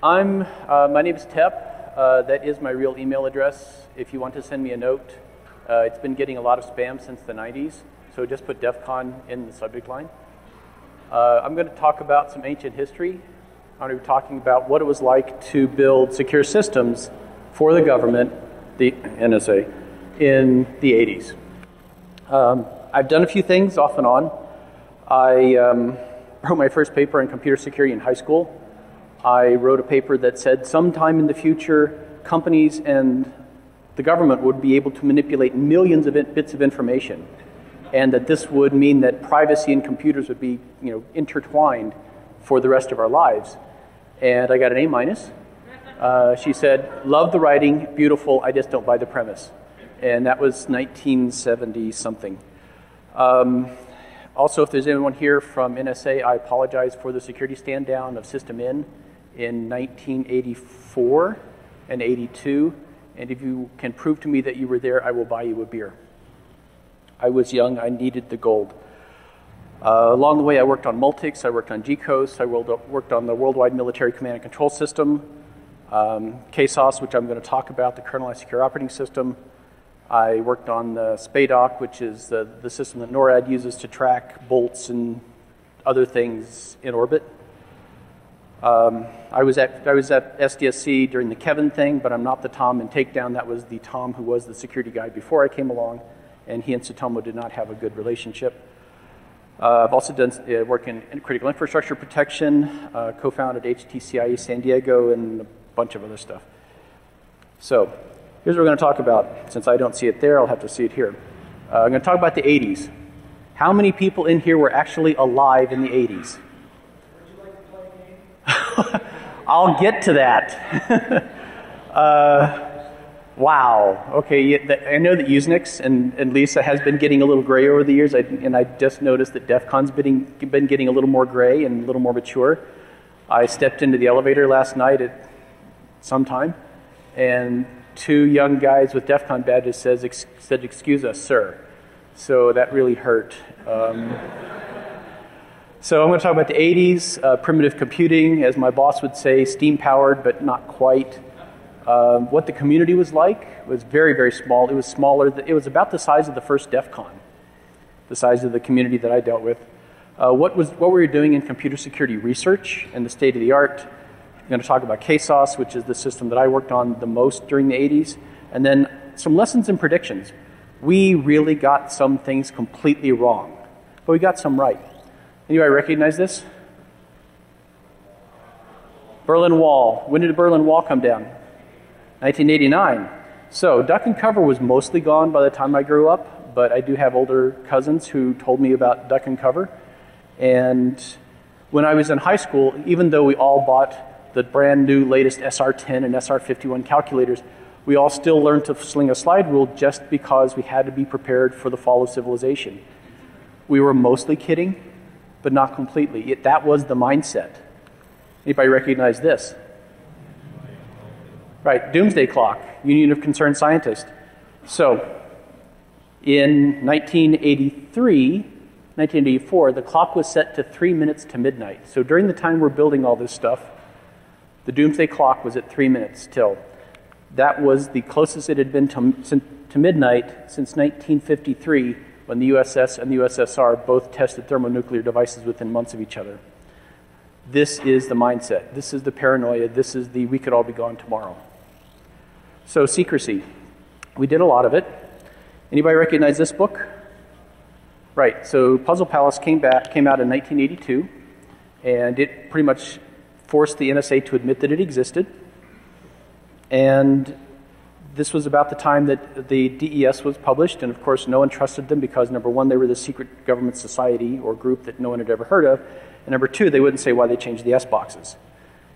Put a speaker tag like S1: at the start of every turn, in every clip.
S1: My name is Tep. That is my real email address. If you want to send me a note, it's been getting a lot of spam since the 90s, so just put DEFCON in the subject line. I'm going to talk about some ancient history. I'm going to be talking about what it was like to build secure systems for the government, the NSA, in the 80s. I've done a few things off and on. I wrote my first paper on computer security in high school. I wrote a paper that said sometime in the future, companies and the government would be able to manipulate millions of bits of information, and that this would mean that privacy in computers would be, intertwined for the rest of our lives. And I got an A-. She said, "Love the writing, beautiful, I just don't buy the premise." And that was 1970 something. Also, if there's anyone here from NSA, I apologize for the security stand down of System in 1984 and 82. And if you can prove to me that you were there, I will buy you a beer. I was young, I needed the gold. Along the way, I worked on Multics, I worked on GCOS, I worked on the Worldwide Military Command and Control System, KSOS, which I'm going to talk about, the Kernelized Secure Operating System. I worked on the SPADOC, which is the system that NORAD uses to track bolts and other things in orbit. I was at SDSC during the Kevin thing, but I'm not the Tom in Takedown. That was the Tom who was the security guy before I came along, and he and Tsutomu did not have a good relationship. I've also done work in critical infrastructure protection, co-founded HTCIE San Diego, and a bunch of other stuff. So here's what we're going to talk about. Since I don't see it there, I'll have to see it here. I'm going to talk about the 80s. How many people in here were actually alive in the 80s? I'll get to that. Wow. Okay, I know that UNIX and Lisa has been getting a little gray over the years, and I just noticed that DEFCON's been getting a little more gray and a little more mature. I stepped into the elevator last night at some time, and two young guys with DEFCON badges said, "Excuse us, sir." So that really hurt. So I'm going to talk about the 80s, primitive computing, as my boss would say, steam-powered, but not quite. What the community was like was very, very small. It was smaller. It was about the size of the first DEFCON, the size of the community that I dealt with. What we were doing in computer security research and the state of the art. I'm going to talk about KSOS, which is the system that I worked on the most during the 80s, and then some lessons and predictions. We really got some things completely wrong, but we got some right. Anybody recognize this? Berlin Wall. When did the Berlin Wall come down? 1989. So duck and cover was mostly gone by the time I grew up, but I do have older cousins who told me about duck and cover. And when I was in high school, even though we all bought the brand new latest SR10 and SR51 calculators, we all still learned to sling a slide rule just because we had to be prepared for the fall of civilization. We were mostly kidding, but not completely. That was the mindset. Anybody recognize this? Right, Doomsday Clock, Union of Concerned Scientists. So, in 1984, the clock was set to 3 minutes to midnight. So during the time we're building all this stuff, the Doomsday Clock was at 3 minutes till. That was the closest it had been to midnight since 1953, when the USS and the USSR both tested thermonuclear devices within months of each other. This is the mindset. This is the paranoia. This is the we could all be gone tomorrow. So secrecy. We did a lot of it. Anybody recognize this book? Right, so Puzzle Palace came out in 1982, and it pretty much forced the NSA to admit that it existed. And this was about the time that the DES was published, and of course no one trusted them because, number one, they were the secret government society or group that no one had ever heard of, and number two, they wouldn't say why they changed the S boxes.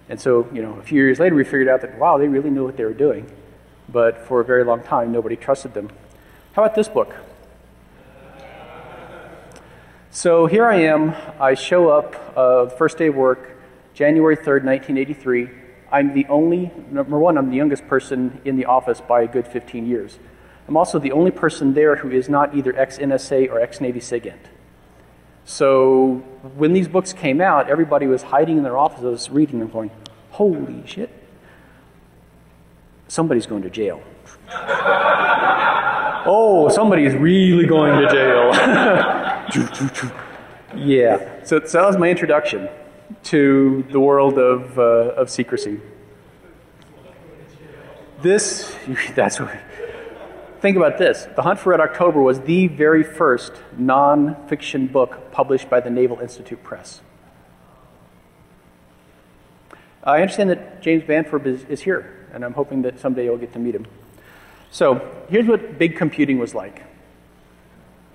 S1: And so, a few years later we figured out that, wow, they really knew what they were doing. But for a very long time, nobody trusted them. How about this book? So here I am. I show up the first day of work, January 3rd, 1983. I'm the only, number one, I'm the youngest person in the office by a good 15 years. I'm also the only person there who is not either ex-NSA or ex-Navy SIGINT. So when these books came out, everybody was hiding in their offices reading them going, Holy shit. Somebody's going to jail. Oh, somebody's really going to jail. Yeah, so that was my introduction to the world of secrecy. That's what. Think about this. The Hunt for Red October was the very first non-fiction book published by the Naval Institute Press. I understand that James Banford is here, and I'm hoping that someday you'll get to meet him. So here's what big computing was like.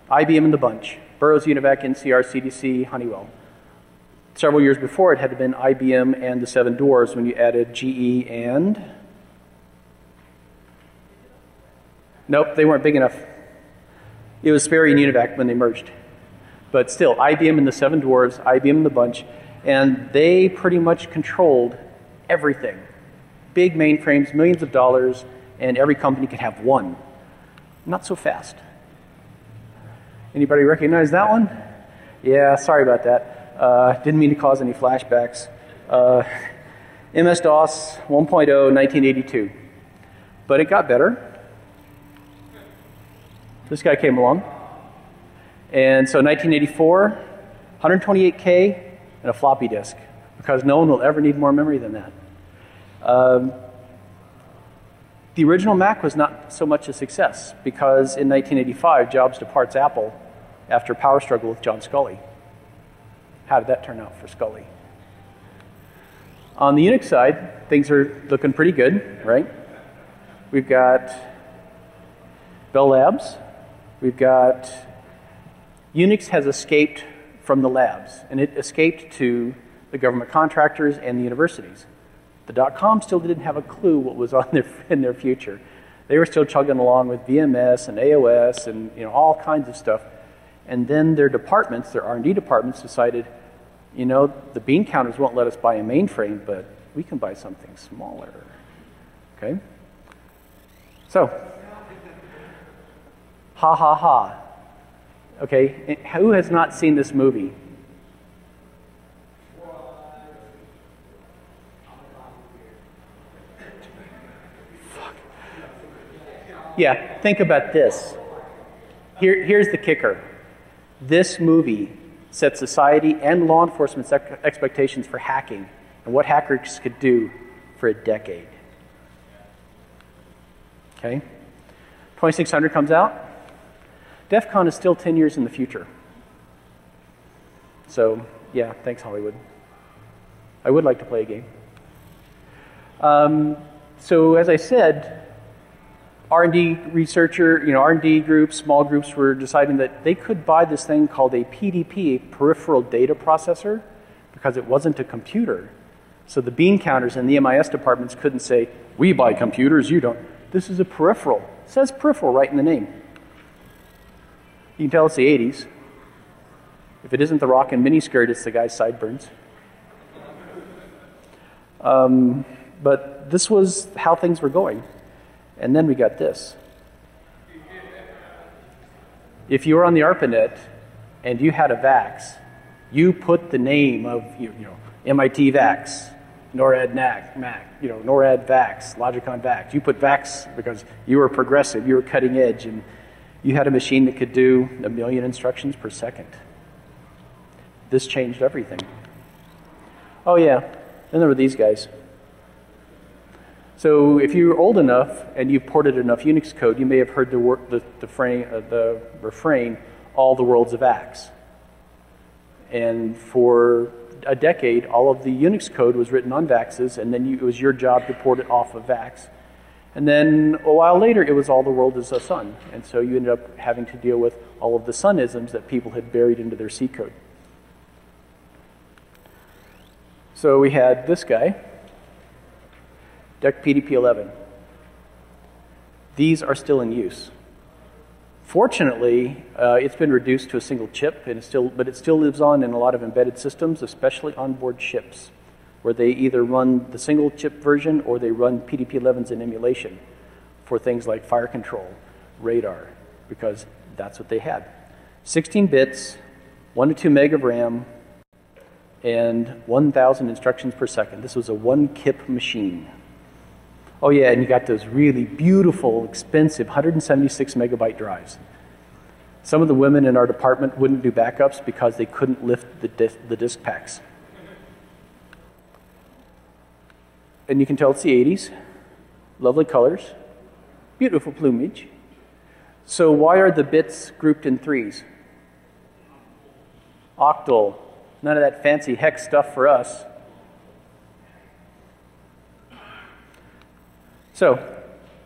S1: IBM and the bunch. Burroughs, UNIVAC, NCR, CDC, Honeywell. Several years before, it had been IBM and the Seven Dwarfs when you added GE and... Nope, they weren't big enough. It was Sperry and UNIVAC when they merged. But still, IBM and the Seven Dwarfs, IBM and the bunch, and they pretty much controlled everything. Big mainframes, millions of dollars, and every company could have one. Not so fast. Anybody recognize that one? Yeah, sorry about that. Didn't mean to cause any flashbacks. MS-DOS 1.0, 1982. But it got better. This guy came along. And so 1984, 128K and a floppy disk, because no one will ever need more memory than that. The original Mac was not so much a success, because in 1985, Jobs departs Apple after a power struggle with John Sculley. How did that turn out for Sculley? On the Unix side, things are looking pretty good, right? We've got Bell Labs. We've got Unix has escaped from the labs, and it escaped to the government contractors and the universities. The .com still didn't have a clue what was in their future. They were still chugging along with VMS and AOS and all kinds of stuff. And then their departments, their R&D departments, decided, the bean counters won't let us buy a mainframe, but we can buy something smaller. Okay? So, ha ha ha. Okay, who has not seen this movie? Fuck. Yeah, think about this. Here's the kicker. This movie set society and law enforcement's expectations for hacking and what hackers could do for a decade. Okay? 2600 comes out. DEFCON is still 10 years in the future. So, yeah, thanks, Hollywood. I would like to play a game. So, as I said, R&D researcher, R&D groups, small groups were deciding that they could buy this thing called a PDP, peripheral data processor, because it wasn't a computer. So the bean counters and the MIS departments couldn't say, we buy computers, you don't. This is a peripheral. It says peripheral right in the name. You can tell it's the 80s. If it isn't the rock and miniskirt, it's the guy's sideburns. But this was how things were going. And then we got this. If you were on the ARPANET and you had a VaX, you put the name of MIT VaX, NORAD Mac, NORAD VaX, Logicon VaX. You put VaX because you were progressive, you were cutting edge, and you had a machine that could do 1 million instructions per second. This changed everything. Oh yeah, then there were these guys. So if you're old enough and you've ported enough Unix code, you may have heard the refrain, all the world's a VaX. And for a decade, all of the Unix code was written on VaXs, and then it was your job to port it off of VaX. And then a while later, it was all the world is a Sun. And so you ended up having to deal with all of the Sunisms that people had buried into their C code. So we had this guy, DEC PDP-11. These are still in use. Fortunately, it's been reduced to a single chip, and but it still lives on in a lot of embedded systems, especially onboard ships, where they either run the single chip version or they run PDP-11s in emulation for things like fire control, radar, because that's what they had. 16 bits, 1 to 2 meg of RAM, and 1,000 instructions per second. This was a 1-kip machine. Oh yeah, and you got those really beautiful, expensive 176 megabyte drives. Some of the women in our department wouldn't do backups because they couldn't lift the disk packs. And you can tell it's the 80s. Lovely colors. Beautiful plumage. So why are the bits grouped in threes? Octal. None of that fancy hex stuff for us. So,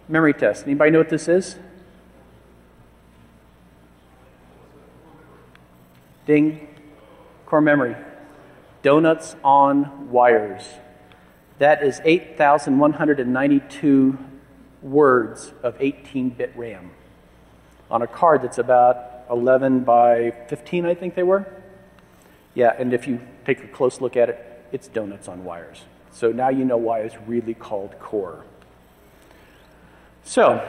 S1: memory test. Anybody know what this is? Ding. Core memory. Donuts on wires. That is 8,192 words of 18-bit RAM on a card that's about 11 by 15, I think they were. Yeah, and if you take a close look at it, it's donuts on wires. So now you know why it's really called core. So,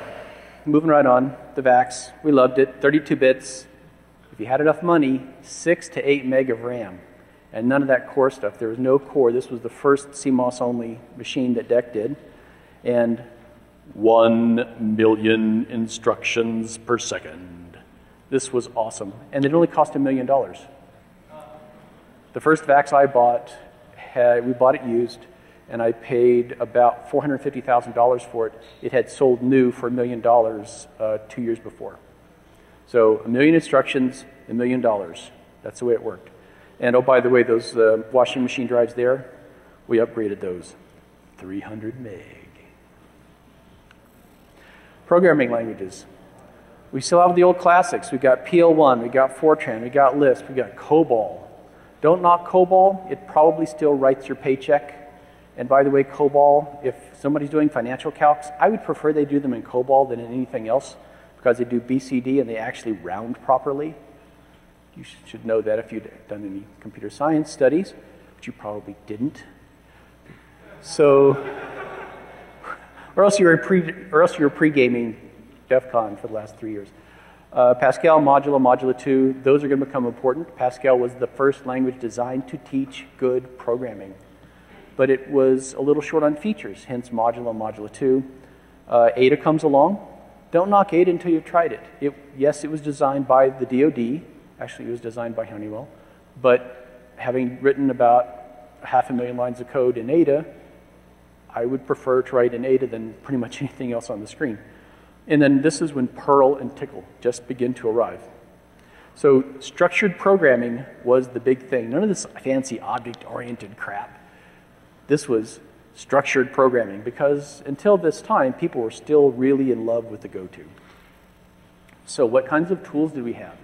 S1: moving right on, the VaX, we loved it, 32 bits. If you had enough money, 6 to 8 meg of RAM. And none of that core stuff. There was no core. This was the first CMOS-only machine that DEC did. And 1 million instructions per second. This was awesome. And it only cost $1 million. The first VaX I bought, we bought it used, and I paid about $450,000 for it. It had sold new for $1 million 2 years before. So 1 million instructions, $1 million. That's the way it worked. And oh, by the way, those washing machine drives there, we upgraded those. 300 meg. Programming languages. We still have the old classics. We got PL1, we got Fortran, we got Lisp, we got COBOL. Don't knock COBOL. It probably still writes your paycheck. And by the way, COBOL, if somebody's doing financial calcs, I would prefer they do them in COBOL than in anything else because they do BCD and they actually round properly. You should know that if you'd done any computer science studies, but you probably didn't. So, or else you were pre-gaming DEFCON for the last 3 years. Pascal, Modulo, Modulo 2, those are going to become important. Pascal was the first language designed to teach good programming. But it was a little short on features, hence Modulo, Modulo 2. Ada comes along. Don't knock Ada until you've tried it. Yes, it was designed by the DoD. Actually, it was designed by Honeywell. But having written about 500,000 lines of code in Ada, I would prefer to write in Ada than pretty much anything else on the screen. And then this is when Perl and Tickle just begin to arrive. So structured programming was the big thing. None of this fancy object-oriented crap. This was structured programming because until this time, people were still really in love with the goto. So what kinds of tools did we have?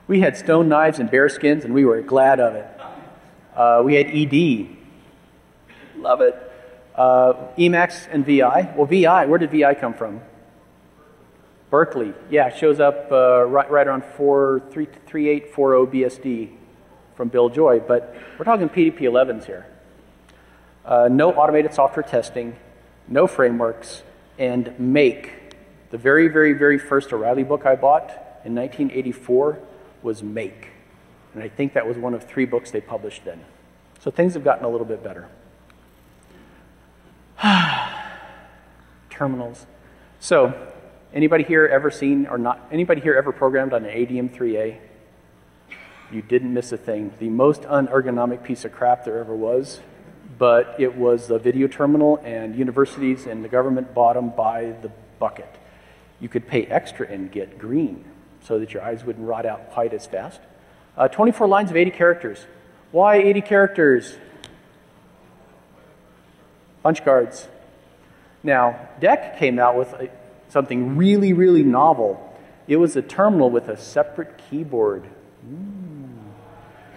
S1: We had stone knives and bear skins, and we were glad of it. We had ED. Love it. Emacs and VI. Well, VI, where did VI come from? Berkeley. Yeah, it shows up right around 3840 BSD from Bill Joy, but we're talking PDP-11s here. No automated software testing, no frameworks, and Make. The very, very, very first O'Reilly book I bought in 1984 was Make. And I think that was one of 3 books they published then. So things have gotten a little bit better. Terminals. So, anybody here ever seen or not, anybody here ever programmed on an ADM3A? You didn't miss a thing. The most unergonomic piece of crap there ever was, but it was a video terminal, and universities and the government bought them by the bucket. You could pay extra and get green so that your eyes wouldn't rot out quite as fast. 24 lines of 80 characters. Why 80 characters? Punch cards. Now, DEC came out with something really, really novel. It was a terminal with a separate keyboard.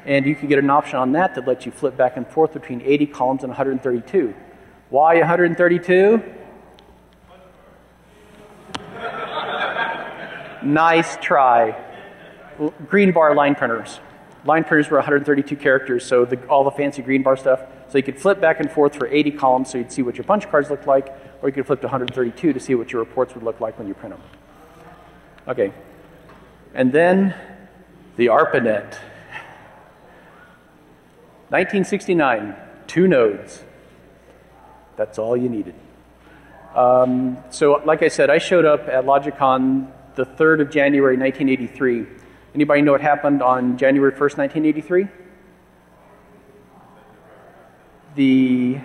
S1: And you could get an option on that that lets you flip back and forth between 80 columns and 132. Why 132? Nice try. Green bar line printers. Line printers were 132 characters, so all the fancy green bar stuff. So you could flip back and forth for 80 columns so you'd see what your punch cards looked like, or you could flip to 132 to see what your reports would look like when you print them. Okay. And then the ARPANET. 1969, 2 nodes. That's all you needed. So like I said, I showed up at Logicon the 3rd of January, 1983. Anybody know what happened on January 1st, 1983? The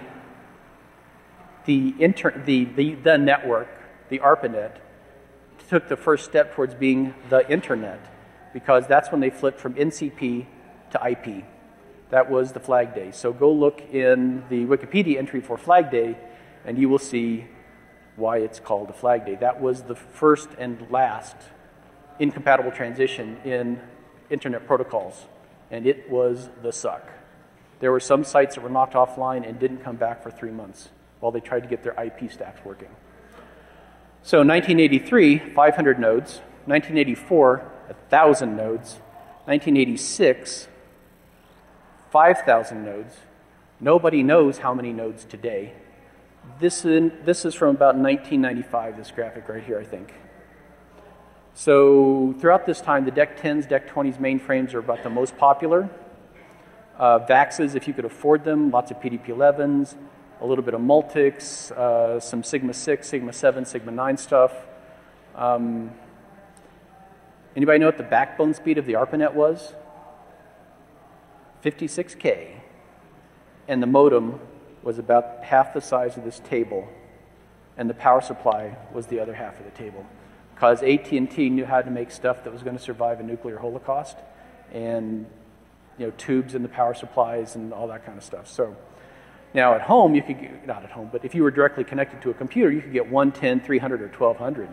S1: network, the ARPANET, took the first step towards being the internet, because that's when they flipped from NCP to IP. That was the Flag Day. So go look in the Wikipedia entry for Flag Day, and you will see why it's called a Flag Day. That was the first and last incompatible transition in internet protocols, and it was the suck. There were some sites that were knocked offline and didn't come back for 3 months while they tried to get their IP stacks working. So 1983, 500 nodes. 1984, 1,000 nodes. 1986, 5,000 nodes. Nobody knows how many nodes today. This is from about 1995, this graphic right here, I think. So throughout this time, the DEC 10s, DEC 20s mainframes are about the most popular. VaXs, if you could afford them, lots of PDP-11s, a little bit of Multics, some Sigma 6, Sigma 7, Sigma 9 stuff. Anybody know what the backbone speed of the ARPANET was? 56K. And the modem was about half the size of this table, and the power supply was the other half of the table. Because AT&T knew how to make stuff that was going to survive a nuclear holocaust, and tubes in the power supplies and all that kind of stuff. So now at home, you could get, not at home, but if you were directly connected to a computer, you could get 110, 300, or 1200.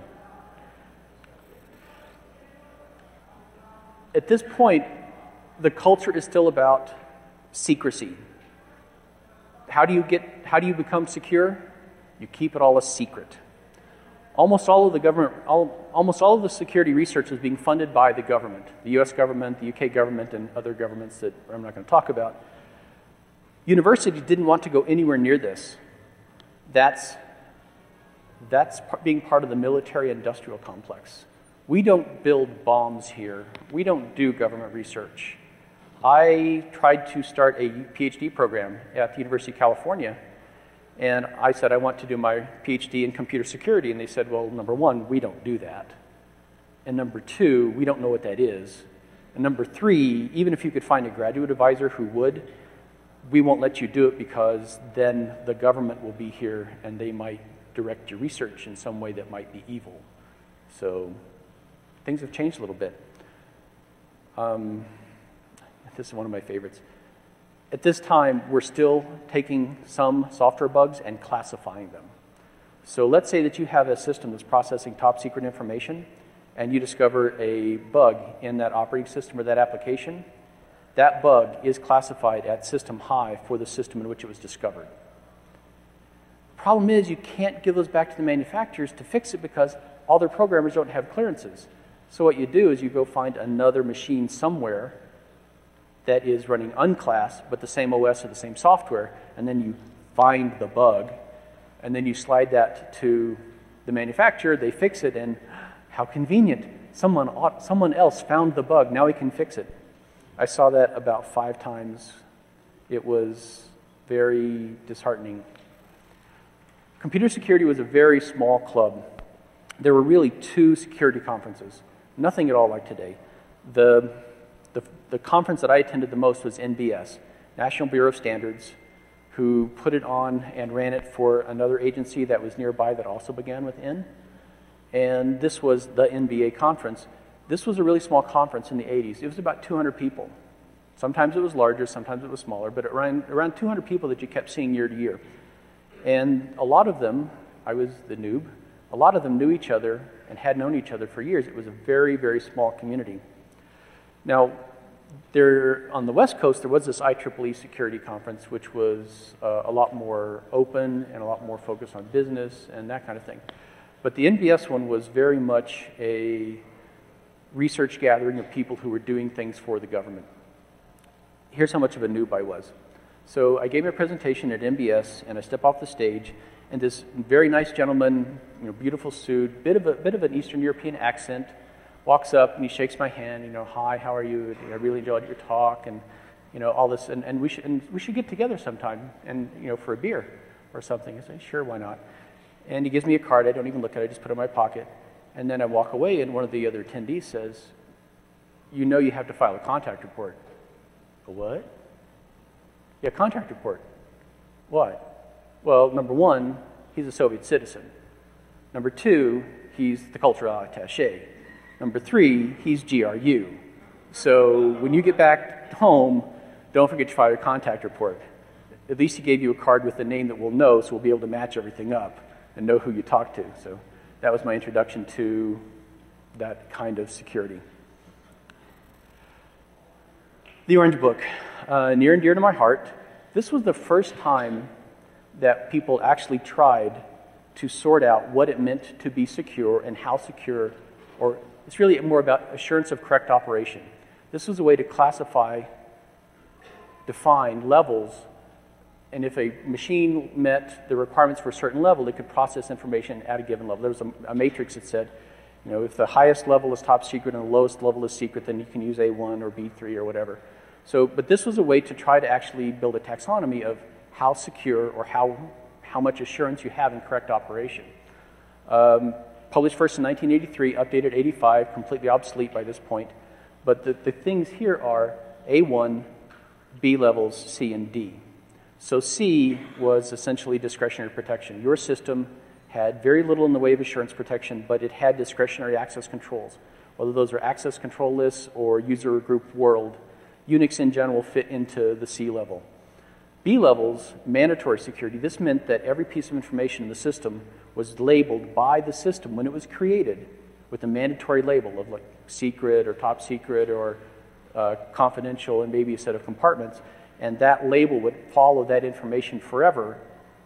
S1: At this point, the culture is still about secrecy. How do you become secure? You keep it all a secret. Almost all of the security research is being funded by the government, the US government, the UK government, and other governments that I'm not going to talk about. Universities didn't want to go anywhere near this. That's being part of the military-industrial complex. We don't build bombs here. We don't do government research. I tried to start a PhD program at the University of California, and I said I want to do my PhD in computer security, and they said, well, number one, we don't do that. And number two, we don't know what that is. And number three, even if you could find a graduate advisor who would, we won't let you do it because then the government will be here and they might direct your research in some way that might be evil. So things have changed a little bit. This is one of my favorites. At this time, we're still taking some software bugs and classifying them. So let's say that you have a system that's processing top secret information, and you discover a bug in that operating system or that application. That bug is classified at system high for the system in which it was discovered. The problem is you can't give those back to the manufacturers to fix it because all their programmers don't have clearances. So what you do is you go find another machine somewhere that is running unclassed, but the same OS or the same software, and then you find the bug, and then you slide that to the manufacturer, they fix it, and how convenient. Someone else found the bug, now we can fix it. I saw that about 5 times. It was very disheartening. Computer security was a very small club. There were really 2 security conferences, nothing at all like today. The conference that I attended the most was NBS, National Bureau of Standards, who put it on and ran it for another agency that was nearby that also began with N. And this was the NBA conference. This was a really small conference in the 80s. It was about 200 people. Sometimes it was larger, sometimes it was smaller, but around 200 people that you kept seeing year to year. And a lot of them, I was the noob, a lot of them knew each other and had known each other for years. It was a very, very small community. Now, on the West Coast, there was this IEEE security conference, which was a lot more open and a lot more focused on business and that kind of thing. But the NBS one was very much a research gathering of people who were doing things for the government. Here's how much of a noob I was. So I gave a presentation at NBS, and I step off the stage, and this very nice gentleman, beautiful suit, bit of an Eastern European accent, walks up and he shakes my hand, hi, how are you? I really enjoyed your talk, and all this, and we should get together sometime, and for a beer or something. I say, sure, why not? And he gives me a card. I don't even look at it. I just put it in my pocket, and then I walk away, and one of the other attendees says, you have to file a contact report. A what? Yeah, contact report. What? Well, number one, he's a Soviet citizen. Number two, he's the cultural attaché. Number three, he's GRU. So when you get back home, don't forget to file your contact report. At least he gave you a card with a name that we'll know, so we'll be able to match everything up and know who you talked to. So that was my introduction to that kind of security. The Orange Book, near and dear to my heart. This was the first time that people actually tried to sort out what it meant to be secure and how secure, or it's really more about assurance of correct operation. This was a way to classify, define levels, and if a machine met the requirements for a certain level, it could process information at a given level. There was a matrix that said, if the highest level is top secret and the lowest level is secret, then you can use A1 or B3 or whatever. So, but this was a way to try to actually build a taxonomy of how secure or how much assurance you have in correct operation. Published first in 1983, updated 85, completely obsolete by this point. But the things here are A1, B levels, C, and D. So C was essentially discretionary protection. Your system had very little in the way of assurance protection, but it had discretionary access controls. Whether those are access control lists or user group world, UNIX in general fit into the C level. B levels, mandatory security. This meant that every piece of information in the system was labeled by the system when it was created with a mandatory label of like secret or top secret or confidential and maybe a set of compartments. And that label would follow that information forever,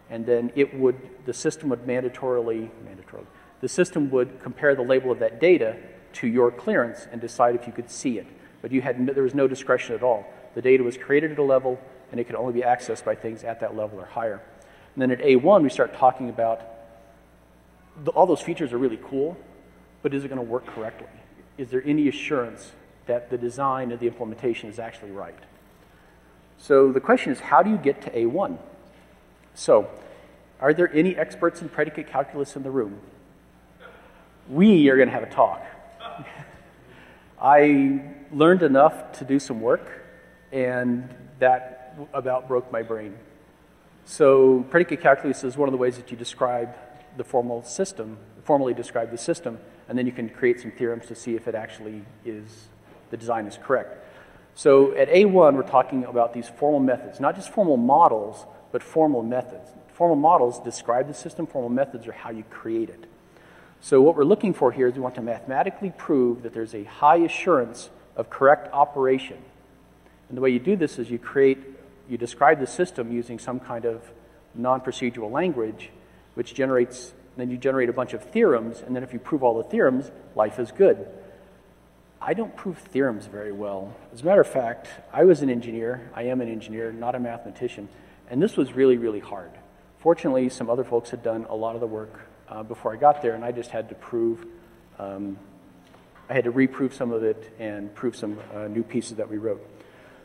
S1: and then the system would the system would compare the label of that data to your clearance and decide if you could see it. But there was no discretion at all. The data was created at a level, and it could only be accessed by things at that level or higher. And then at A1, we start talking about all those features are really cool, but is it going to work correctly? Is there any assurance that the design and the implementation is actually right? So the question is, how do you get to A1? So, are there any experts in predicate calculus in the room? We are going to have a talk. I learned enough to do some work, and that about broke my brain. So predicate calculus is one of the ways that you describe the formally describe the system, and then you can create some theorems to see if it actually is, the design is correct. So at A1, we're talking about these formal methods, not just formal models, but formal methods. Formal models describe the system, formal methods are how you create it. So what we're looking for here is we want to mathematically prove that there's a high assurance of correct operation. And the way you do this is you describe the system using some kind of non-procedural language, which then you generate a bunch of theorems, and then if you prove all the theorems, life is good. I don't prove theorems very well. As a matter of fact, I am an engineer, not a mathematician, and this was really, really hard. Fortunately, some other folks had done a lot of the work before I got there, and I just had to I had to reprove some of it and prove some new pieces that we wrote.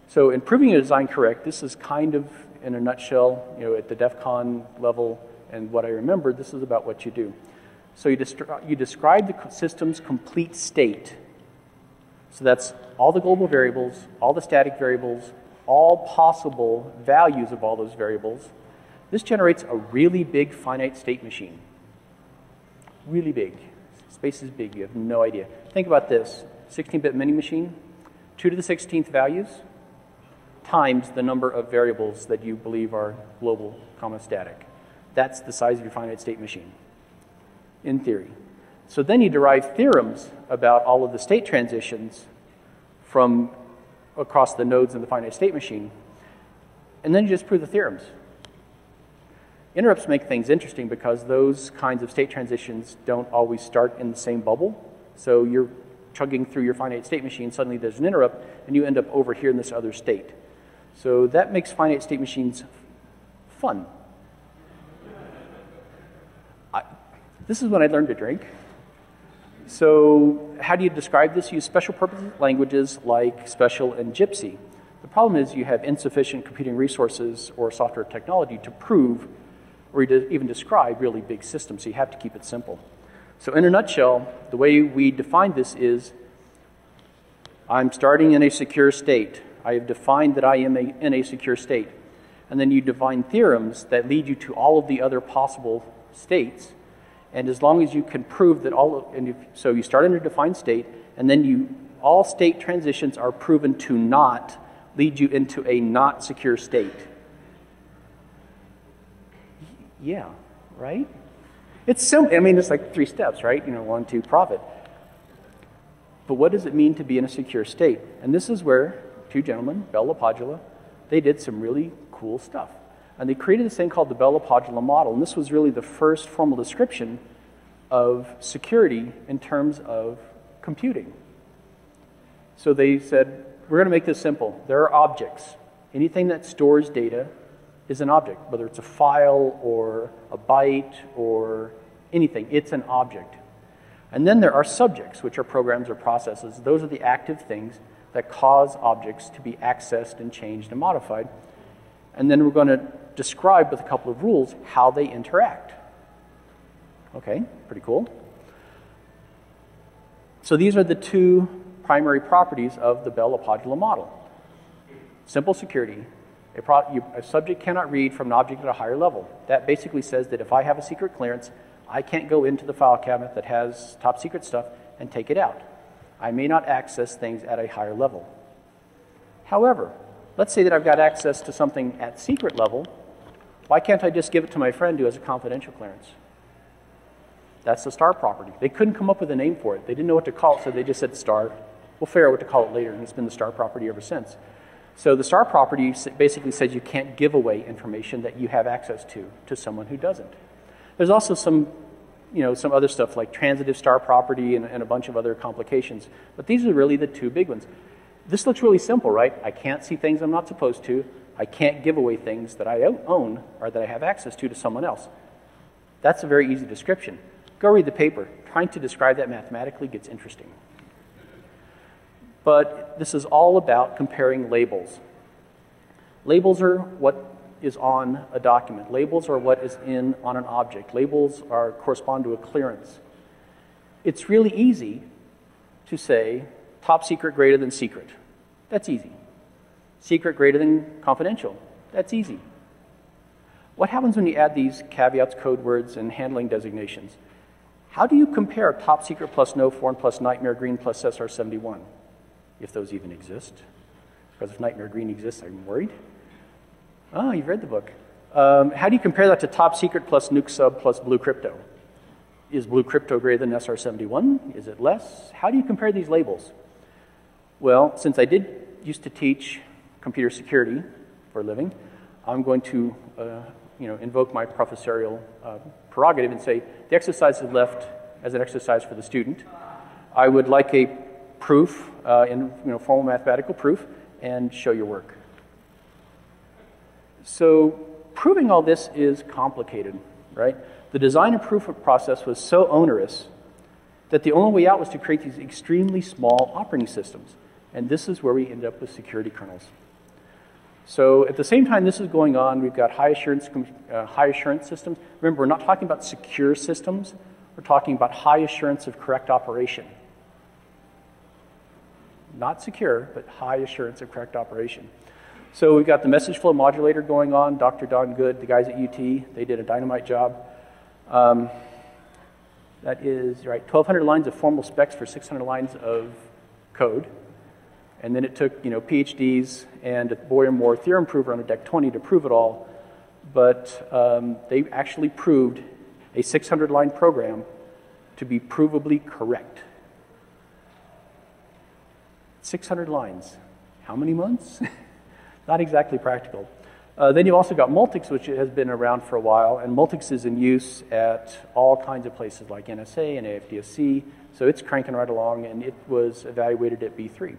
S1: So in proving a design correct, this is kind of, in a nutshell, at the DEFCON level, and what I remembered, this is about what you do. So you describe the system's complete state. So that's all the global variables, all the static variables, all possible values of all those variables. This generates a really big finite state machine. Really big. Space is big, you have no idea. Think about this, 16-bit mini machine, 2 to the 16th values, times the number of variables that you believe are global, static. That's the size of your finite state machine, in theory. So then you derive theorems about all of the state transitions from across the nodes in the finite state machine, and then you just prove the theorems. Interrupts make things interesting because those kinds of state transitions don't always start in the same bubble. So you're chugging through your finite state machine, suddenly there's an interrupt, and you end up over here in this other state. So that makes finite state machines fun. This is when I learned to drink. So how do you describe this? Use special purpose languages like Special and Gypsy. The problem is you have insufficient computing resources or software technology to prove or even describe really big systems, so you have to keep it simple. So in a nutshell, the way we define this is, I'm starting in a secure state. I have defined that I am in a secure state. And then you define theorems that lead you to all of the other possible states. And as long as you can prove that so you start in a defined state, and then all state transitions are proven to not lead you into a not secure state. Yeah, right? It's simple. I mean, it's like 3 steps, right? 1, 2, profit. But what does it mean to be in a secure state? And this is where 2 gentlemen, Bell-LaPadula, they did some really cool stuff. And they created this thing called the Bell-LaPadula model. And this was really the first formal description of security in terms of computing. So they said, we're going to make this simple. There are objects. Anything that stores data is an object, whether it's a file or a byte or anything. It's an object. And then there are subjects, which are programs or processes. Those are the active things that cause objects to be accessed and changed and modified. And then we're going to describe with a couple of rules how they interact. Okay, pretty cool. So these are the 2 primary properties of the Bell-LaPadula model. Simple security. A subject cannot read from an object at a higher level. That basically says that if I have a secret clearance, I can't go into the file cabinet that has top secret stuff and take it out. I may not access things at a higher level. However, let's say that I've got access to something at secret level. Why can't I just give it to my friend who has a confidential clearance? That's the star property. They couldn't come up with a name for it. They didn't know what to call it, so they just said star. We'll figure out what to call it later, and it's been the star property ever since. So the star property basically says you can't give away information that you have access to someone who doesn't. There's also some other stuff like transitive star property and a bunch of other complications. But these are really the 2 big ones. This looks really simple, right? I can't see things I'm not supposed to. I can't give away things that I own or that I have access to someone else. That's a very easy description. Go read the paper. Trying to describe that mathematically gets interesting. But this is all about comparing labels. Labels are what is on a document. Labels are what is on an object. Labels correspond to a clearance. It's really easy to say top secret greater than secret. That's easy. Secret greater than confidential. That's easy. What happens when you add these caveats, code words, and handling designations? How do you compare top secret plus no foreign plus nightmare green plus SR71? If those even exist. Because if nightmare green exists, I'm worried. Oh, you've read the book. How do you compare that to top secret plus nuke sub plus blue crypto? Is blue crypto greater than SR71? Is it less? How do you compare these labels? Well, since I used to teach computer security for a living, I'm going to invoke my professorial prerogative and say the exercise is left as an exercise for the student. I would like a proof, formal mathematical proof, and show your work. So proving all this is complicated, right? The design and proof process was so onerous that the only way out was to create these extremely small operating systems. And this is where we end up with security kernels. So at the same time this is going on, we've got high assurance systems. Remember, we're not talking about secure systems. We're talking about high assurance of correct operation. Not secure, but high assurance of correct operation. So we've got the message flow modulator going on. Dr. Don Good, the guys at UT, they did a dynamite job. That is, 1,200 lines of formal specs for 600 lines of code. And then it took, PhDs and a Boyer Moore theorem prover on a DEC 20 to prove it all. But they actually proved a 600-line program to be provably correct. 600 lines. How many months? Not exactly practical. Then you've also got Multics, which has been around for a while, and Multics is in use at all kinds of places like NSA and AFDSC, so it's cranking right along, and it was evaluated at B3.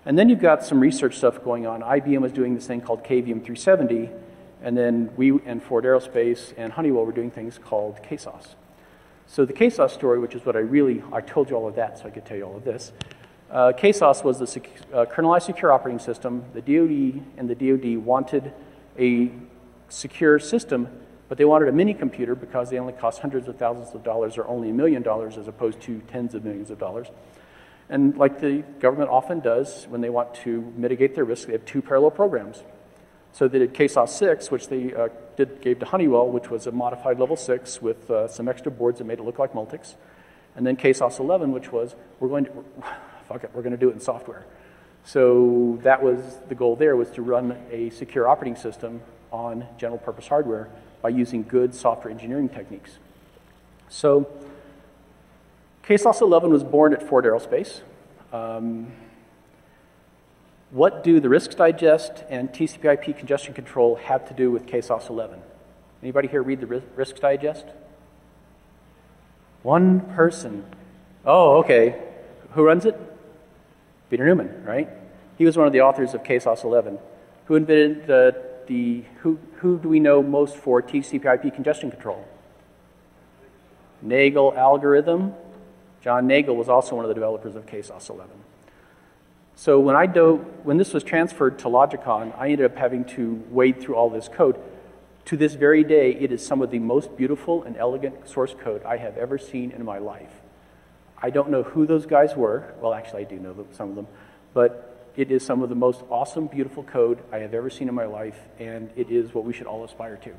S1: And then you've got some research stuff going on. IBM was doing this thing called KVM 370, and then we and Ford Aerospace and Honeywell were doing things called KSOS. So the KSOS story, which is what I told you all of that so I could tell you all of this, KSOS was the Kernelized Secure Operating System. The DoD and the DoD wanted a secure system, but they wanted a mini computer because they only cost hundreds of thousands of dollars or only $1 million as opposed to tens of millions of dollars. And like the government often does, when they want to mitigate their risk, they have two parallel programs. So they did KSOS 6, which they gave to Honeywell, which was a modified level 6 with some extra boards that made it look like Multics. And then KSOS 11, which was, we're going to do it in software. So that was the goal there, was to run a secure operating system on general purpose hardware by using good software engineering techniques. So KSOS 11 was born at Ford Aerospace. What do the Risks Digest and TCP/IP congestion control have to do with KSOS 11? Anybody here read the Risks Digest? One person. Oh, okay. Who runs it? Peter Newman, right? He was one of the authors of KSOS 11. Who invented who do we know most for TCP/IP congestion control? Nagel algorithm. John Nagel was also one of the developers of KSOS 11. So when this was transferred to Logicon, I ended up having to wade through all this code. To this very day, it is some of the most beautiful and elegant source code I have ever seen in my life. I don't know who those guys were. Well, actually, I do know some of them. But it is some of the most awesome, beautiful code I have ever seen in my life, and it is what we should all aspire to.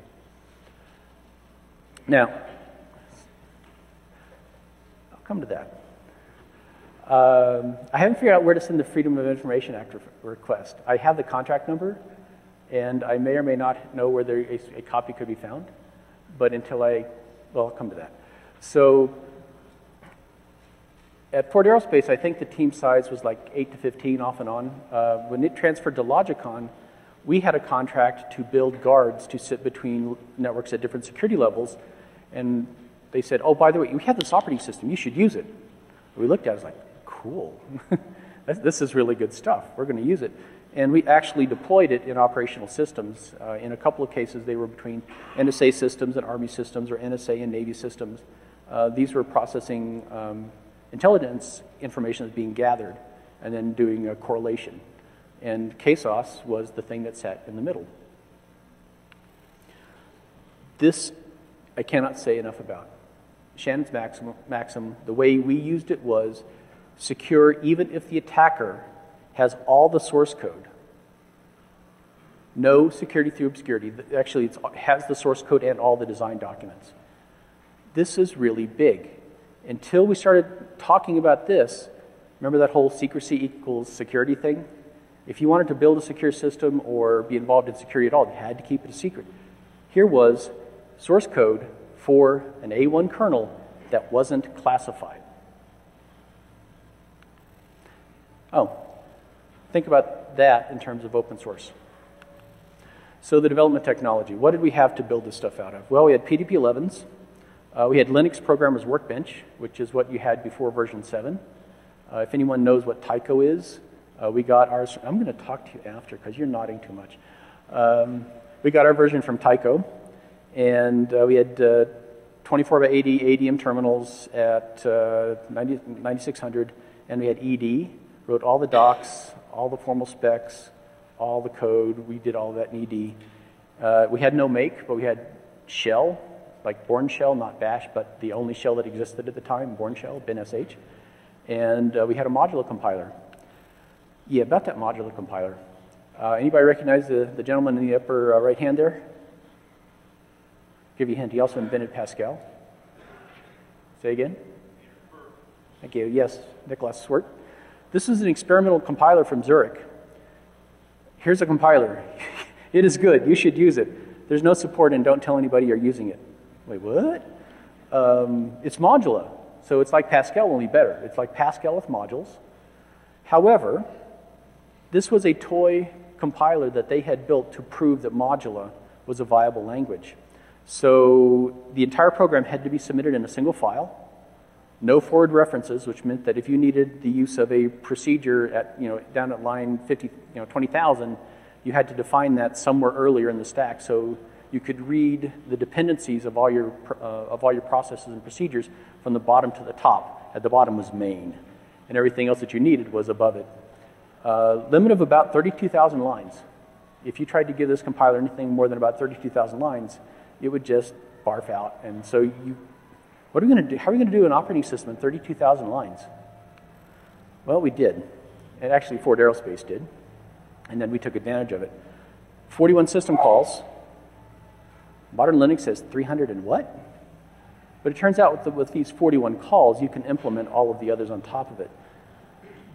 S1: Now, I'll come to that. I haven't figured out where to send the Freedom of Information Act request. I have the contract number, and I may or may not know where a copy could be found, but I'll come to that. So at Ford Aerospace, I think the team size was like 8 to 15 off and on. When it transferred to Logicon, we had a contract to build guards to sit between networks at different security levels, and they said, oh, by the way, we have this operating system, you should use it. We looked at it, I was like, cool. This is really good stuff. We're going to use it. And we actually deployed it in operational systems. In a couple of cases, they were between NSA systems and Army systems, or NSA and Navy systems. These were processing intelligence information that's being gathered and then doing a correlation. And KSOS was the thing that sat in the middle. This I cannot say enough about. Shannon's maxim, the way we used it was secure even if the attacker has all the source code. No security through obscurity. Actually, it has the source code and all the design documents. This is really big. Until we started talking about this, remember that whole secrecy equals security thing? If you wanted to build a secure system or be involved in security at all, you had to keep it a secret. Here was source code for an A1 kernel that wasn't classified. Oh, think about that in terms of open source. So the development technology, what did we have to build this stuff out of? Well, we had PDP-11s. We had Linux Programmer's Workbench, which is what you had before version 7. If anyone knows what Tyco is, we got ours. I'm going to talk to you after because you're nodding too much. We got our version from Tyco, and we had 24 by 80 ADM terminals at 9600, and we had ED. Wrote all the docs, all the formal specs, all the code. We did all that in ED. We had no make, but we had shell, like Bourne shell, not bash, but the only shell that existed at the time, Bourne shell, bin-sh. And we had a modular compiler. Yeah, about that modular compiler. Anybody recognize the gentleman in the upper right hand there? Give you a hint, he also invented Pascal. Say again? Thank you, yes, Nicholas Swert. This is an experimental compiler from Zurich. Here's a compiler. It is good, you should use it. There's no support and don't tell anybody you're using it. Wait, what? It's modular, so it's like Pascal, only better. It's like Pascal with modules. However, this was a toy compiler that they had built to prove that Modula was a viable language. So the entire program had to be submitted in a single file, no forward references, which meant that if you needed the use of a procedure at, down at line 20,000, you had to define that somewhere earlier in the stack so you could read the dependencies of all your processes and procedures from the bottom to the top. At the bottom was main. and everything else that you needed was above it. Limit of about 32,000 lines. If you tried to give this compiler anything more than about 32,000 lines, it would just barf out. And so what are we going to do? How are we going to do an operating system in 32,000 lines? Well, we did. And actually, Ford Aerospace did. And then we took advantage of it. 41 system calls. Modern Linux has 300 and what? But it turns out with these 41 calls, you can implement all of the others on top of it.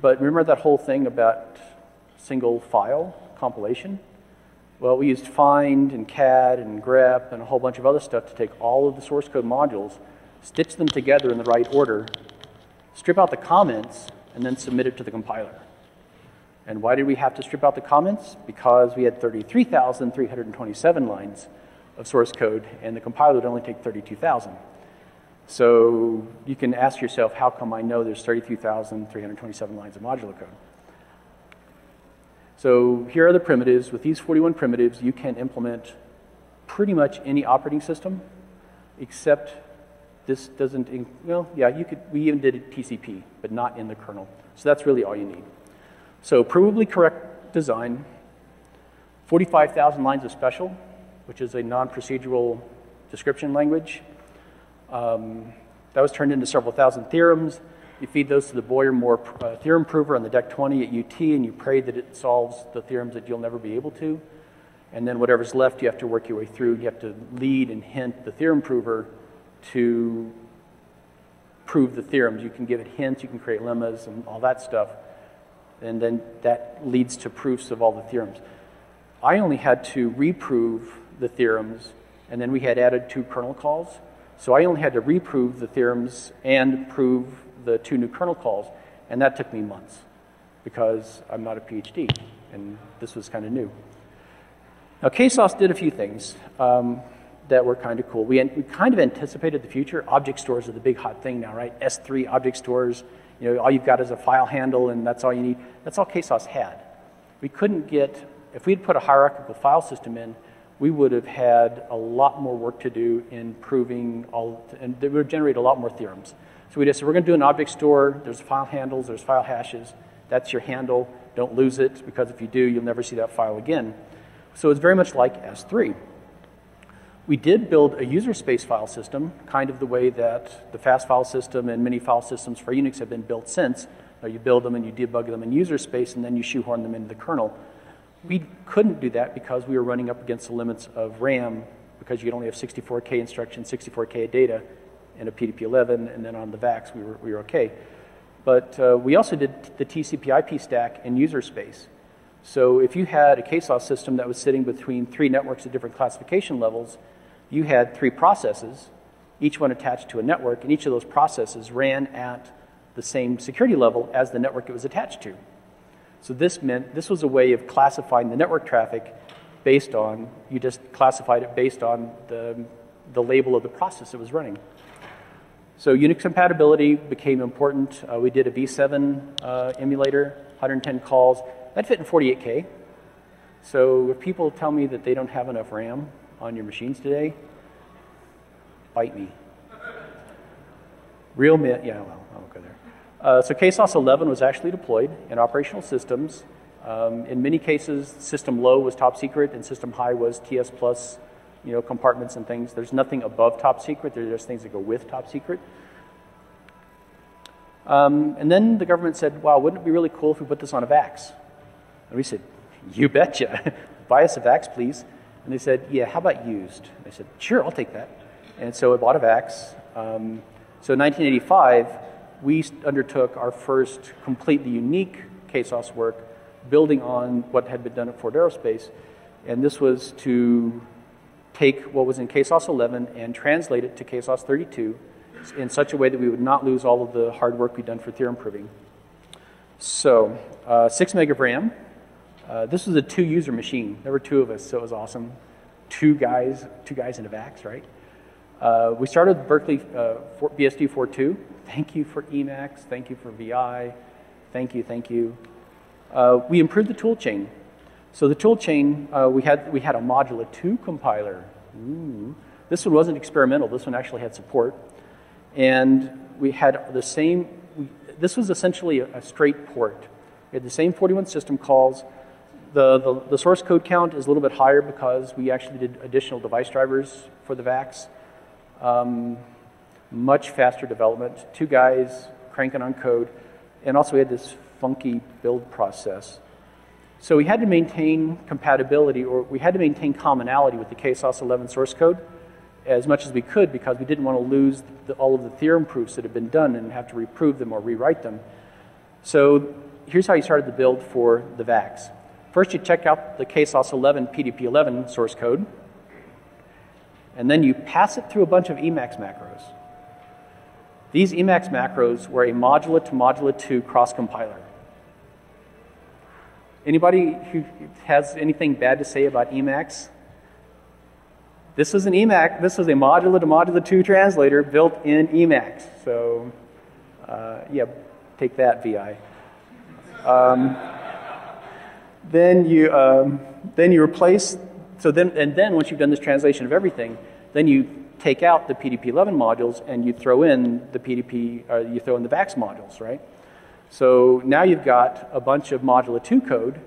S1: But remember that whole thing about single file compilation? Well, we used find and CAD and grep and a whole bunch of other stuff to take all of the source code modules, stitch them together in the right order, strip out the comments, and then submit it to the compiler. And why did we have to strip out the comments? Because we had 33,327 lines of source code, and the compiler would only take 32,000. So you can ask yourself, how come I know there's 32,327 lines of modular code? So here are the primitives. With these 41 primitives, you can implement pretty much any operating system, except this doesn't, well, yeah, we even did a TCP, but not in the kernel. So that's really all you need. So provably correct design, 45,000 lines of special, which is a non-procedural description language. That was turned into several thousand theorems. You feed those to the Boyer-Moore theorem prover on the DEC 20 at UT, and you pray that it solves the theorems that you'll never be able to. And then whatever's left, you have to work your way through. You have to lead and hint the theorem prover to prove the theorems. You can give it hints, you can create lemmas and all that stuff. And then that leads to proofs of all the theorems. I only had to reprove the theorems, and then we had added 2 kernel calls. So I only had to reprove the theorems and prove the 2 new kernel calls, and that took me months because I'm not a PhD, and this was kind of new. Now, KSOS did a few things that were kind of cool. We kind of anticipated the future. Object stores are the big hot thing now, right? S3 object stores. You know, all you've got is a file handle, and that's all you need. That's all KSOS had. We couldn't get, if we'd put a hierarchical file system in, we would have had a lot more work to do in proving all, and it would generate a lot more theorems. So we just said, we're going to do an object store. There's file handles, there's file hashes. That's your handle. Don't lose it, because if you do, you'll never see that file again. So it's very much like S3. We did build a user space file system, kind of the way that the fast file system and many file systems for Unix have been built since. You build them and you debug them in user space, and then you shoehorn them into the kernel. We couldn't do that because we were running up against the limits of RAM, because you could only have 64K instructions, 64K of data, and a PDP-11, and then on the VaX we were okay. But we also did the TCP/IP stack in user space. So if you had a KSOS system that was sitting between 3 networks at different classification levels, you had 3 processes, each one attached to a network, and each of those processes ran at the same security level as the network it was attached to. So this meant, this was a way of classifying the network traffic based on, you just classified it based on the label of the process it was running. So Unix compatibility became important. We did a V7 emulator, 110 calls. That fit in 48K. So if people tell me that they don't have enough RAM on your machines today, bite me. Yeah, well, I won't go there. So KSOS 11 was actually deployed in operational systems. In many cases, system low was top secret and system high was TS plus, you know, compartments and things. There's nothing above top secret. There's just things that go with top secret. And then the government said, wow, wouldn't it be really cool if we put this on a VaX? And we said, you betcha. Buy us a VaX, please. And they said, yeah, how about used? And I said, sure, I'll take that. And so I bought a VaX. So in 1985, we undertook our first completely unique KSOS work, building on what had been done at Ford Aerospace. And this was to take what was in KSOS 11 and translate it to KSOS 32 in such a way that we would not lose all of the hard work we'd done for theorem proving. So 6 meg of RAM. This was a 2-user machine. There were 2 of us, so it was awesome. 2 guys in a VaX, right? We started with Berkeley BSD 4.2. Thank you for Emacs. Thank you for VI. Thank you. We improved the tool chain. So the tool chain, we had a Modula 2 compiler. Ooh. This one wasn't experimental. This one actually had support. And we had the same, this was essentially a straight port. We had the same 41 system calls. The source code count is a little bit higher because we actually did additional device drivers for the VaX. Much faster development, 2 guys cranking on code, and also we had this funky build process. So we had to maintain compatibility, or we had to maintain commonality with the KSOS 11 source code as much as we could, because we didn't want to lose all of the theorem proofs that had been done and have to reprove them or rewrite them. So here's how you started the build for the VaX. First, you check out the KSOS 11 PDP-11 source code, and then you pass it through a bunch of Emacs macros. These Emacs macros were a modula to modula 2 cross-compiler. Anybody who has anything bad to say about Emacs? This is an Emacs, this is a modula to modula 2 translator built in Emacs. So, yeah, take that, VI. Then you replace, and then once you've done this translation of everything, then you take out the PDP-11 modules and you throw in the you throw in the VaX modules, right? So now you've got a bunch of modula 2 code,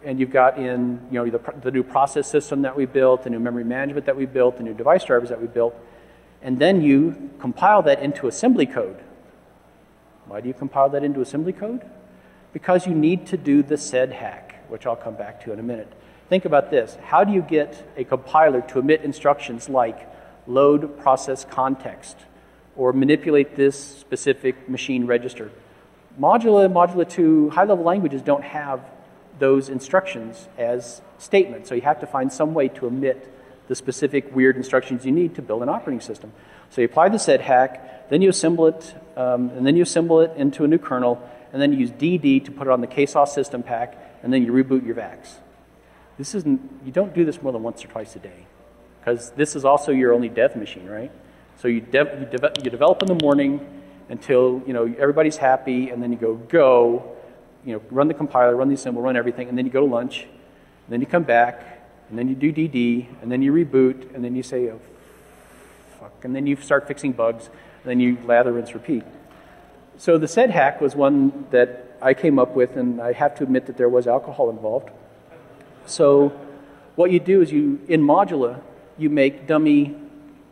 S1: and you've got in the new process system that we built, the new memory management that we built, the new device drivers that we built, and then you compile that into assembly code. Why do you compile that into assembly code? Because you need to do the sed hack, which I'll come back to in a minute. Think about this. How do you get a compiler to emit instructions like load process context or manipulate this specific machine register? Modula 2 high-level languages don't have those instructions as statements, so you have to find some way to emit the specific weird instructions you need to build an operating system. So you apply the sed hack, then you assemble it, and then you assemble it into a new kernel, and then you use DD to put it on the KSOS system pack, and then you reboot your VaX. You don't do this more than once or twice a day, because this is also your only dev machine, right? So you develop in the morning until everybody's happy, and then you go, run the compiler, run the assembly, run everything, and then you go to lunch, and then you come back, and then you do DD, and then you reboot, and then you say, oh, fuck, and then you start fixing bugs, and then you lather, rinse, repeat. So the sed hack was one that I came up with, and I have to admit that there was alcohol involved. So what you do is in modula, you make dummy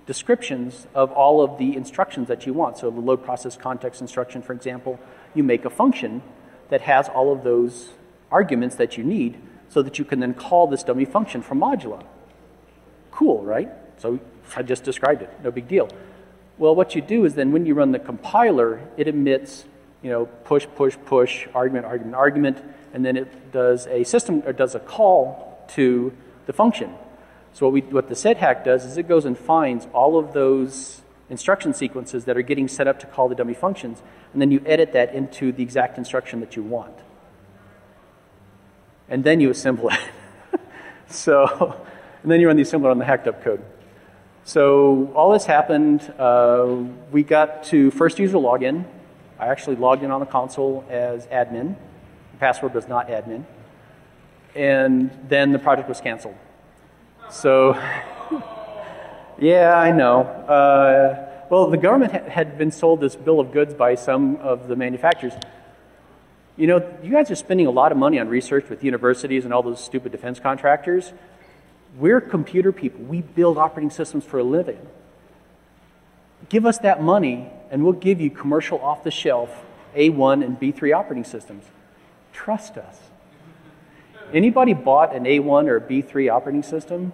S1: descriptions of all of the instructions that you want. So the load process context instruction, for example, you make a function that has all of those arguments that you need so that you can then call this dummy function from modula. Cool, right? So I just described it, no big deal. Well, what you do is then when you run the compiler, it emits, push, push, push, argument, argument, argument, and then it does a call to the function. So what the sed hack does is it goes and finds all of those instruction sequences that are getting set up to call the dummy functions, and then you edit that into the exact instruction that you want. And then you assemble it. And then you run the assembler on the hacked up code. So all this happened, we got to first user login. I actually logged in on the console as admin. The password was not admin. And then the project was canceled. So, yeah, I know. Well, the government had been sold this bill of goods by some of the manufacturers. You guys are spending a lot of money on research with universities and all those stupid defense contractors. We're computer people. We build operating systems for a living. Give us that money, and we'll give you commercial off-the-shelf A1 and B3 operating systems. Trust us. Anybody bought an A1 or a B3 operating system?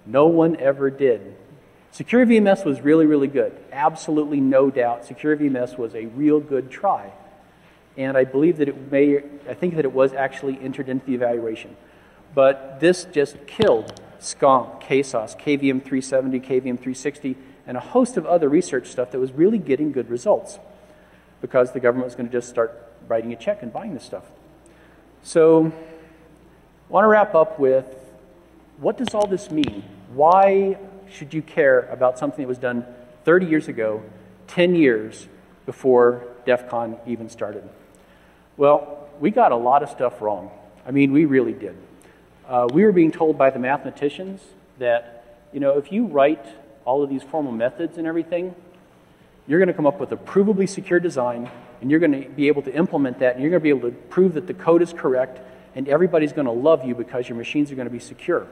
S1: No one ever did. Secure VMS was really, really good. Absolutely no doubt. Secure VMS was a real good try. And I believe that I think that it was actually entered into the evaluation. But this just killed SCOMP, KSOS, KVM 370, KVM 360, and a host of other research stuff that was really getting good results because the government was going to just start writing a check and buying this stuff. So I want to wrap up with, what does all this mean? Why should you care about something that was done 30 years ago, 10 years before DEFCON even started? Well, we got a lot of stuff wrong. I mean, we really did. We were being told by the mathematicians that, if you write all of these formal methods and everything, you're going to come up with a provably secure design, and you're going to be able to implement that, and you're going to be able to prove that the code is correct, and everybody's going to love you because your machines are going to be secure.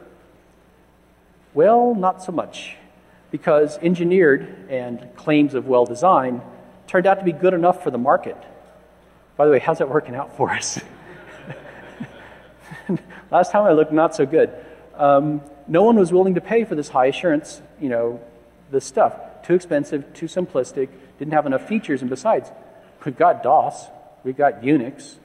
S1: Well, not so much, because engineered and claims of well-designed turned out to be good enough for the market. By the way, how's that working out for us? Last time I looked, not so good. No one was willing to pay for this high assurance, this stuff. Too expensive, too simplistic, didn't have enough features, and besides, we've got DOS, we've got UNIX,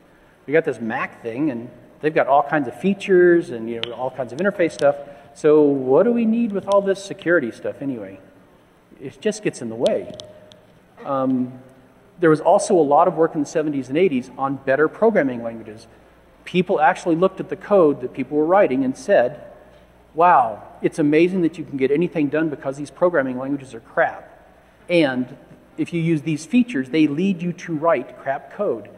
S1: we got this Mac thing, and they've got all kinds of features and all kinds of interface stuff. So what do we need with all this security stuff anyway? It just gets in the way. There was also a lot of work in the 70s and 80s on better programming languages. People actually looked at the code that people were writing and said, wow, it's amazing that you can get anything done because these programming languages are crap. And if you use these features, they lead you to write crap code.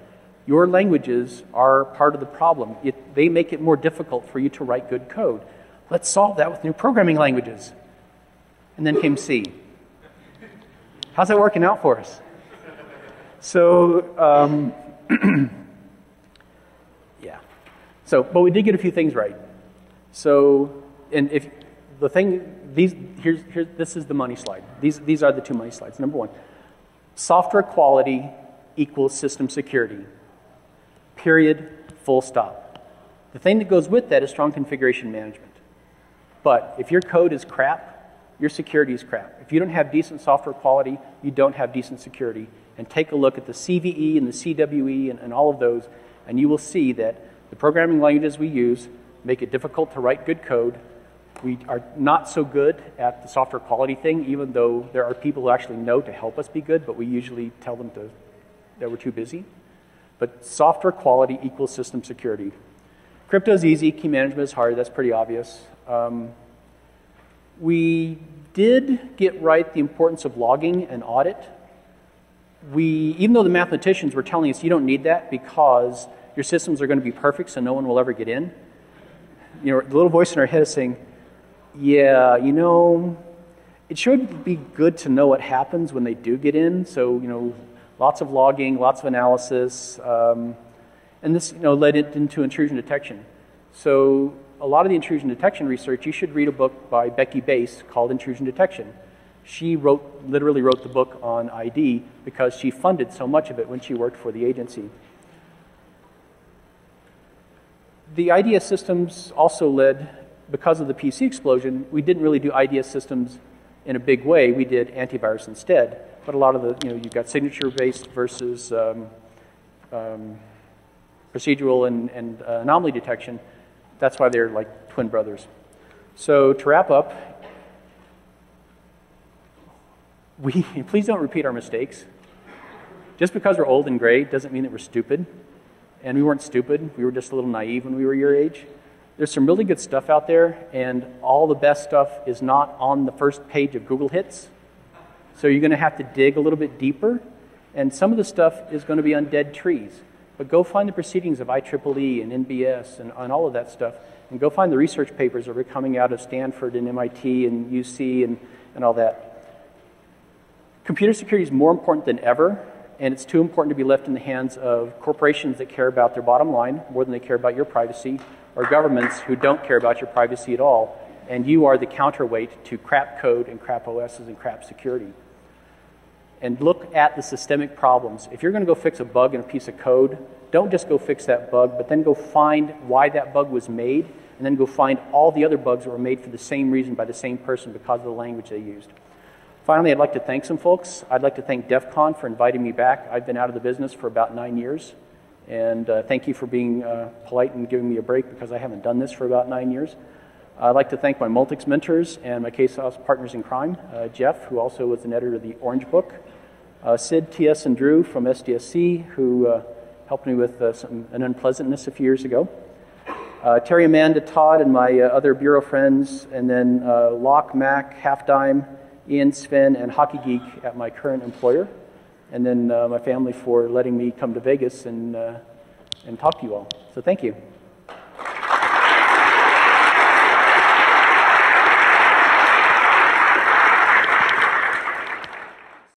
S1: Your languages are part of the problem. They make it more difficult for you to write good code. Let's solve that with new programming languages. And then came C. How's that working out for us? So, yeah. So, but we did get a few things right. So, and if the thing, this is the money slide. These are the two money slides. Number one, software quality equals system security. Period, full stop. The thing that goes with that is strong configuration management. But if your code is crap, your security is crap. If you don't have decent software quality, you don't have decent security. And take a look at the CVE and the CWE and all of those, and you will see that the programming languages we use make it difficult to write good code. We are not so good at the software quality thing, even though there are people who actually know to help us be good, but we usually tell them that we're too busy. But software quality equals system security. Crypto is easy, key management is hard, that's pretty obvious. We did get right the importance of logging and audit. Even though the mathematicians were telling us you don't need that because your systems are going to be perfect so no one will ever get in, the little voice in our head is saying, yeah, it should be good to know what happens when they do get in. So, lots of logging, lots of analysis, and this, led it into intrusion detection. So a lot of the intrusion detection research, you should read a book by Becky Bass called Intrusion Detection. She literally wrote the book on ID because she funded so much of it when she worked for the agency. The IDS systems also led, because of the PC explosion, we didn't really do IDS systems in a big way. We did antivirus instead. But a lot of the, you've got signature-based versus procedural and anomaly detection. That's why they're like twin brothers. So to wrap up, please don't repeat our mistakes. Just because we're old and gray doesn't mean that we're stupid. And we weren't stupid. We were just a little naive when we were your age. There's some really good stuff out there, and all the best stuff is not on the first page of Google Hits. So you're going to have to dig a little bit deeper, and some of the stuff is going to be on dead trees. But go find the proceedings of IEEE and NBS and all of that stuff, and go find the research papers that are coming out of Stanford and MIT and UC and all that. Computer security is more important than ever, and it's too important to be left in the hands of corporations that care about their bottom line more than they care about your privacy, or governments who don't care about your privacy at all, and you are the counterweight to crap code and crap OSs and crap security. And look at the systemic problems. If you're going to go fix a bug in a piece of code, don't just go fix that bug, but then go find why that bug was made, and then go find all the other bugs that were made for the same reason by the same person because of the language they used. Finally, I'd like to thank some folks. I'd like to thank DEFCON for inviting me back. I've been out of the business for about 9 years. And thank you for being polite and giving me a break because I haven't done this for about 9 years. I'd like to thank my Multics mentors and my KSOS partners in crime, Jeff, who also was an editor of the Orange Book, Sid, TS, and Drew from SDSC, who helped me with an unpleasantness a few years ago, Terry, Amanda, Todd, and my other bureau friends, and then Locke, Mac, Half Dime, Ian, Sven, and Hockey Geek at my current employer, and then my family for letting me come to Vegas and talk to you all. So thank you.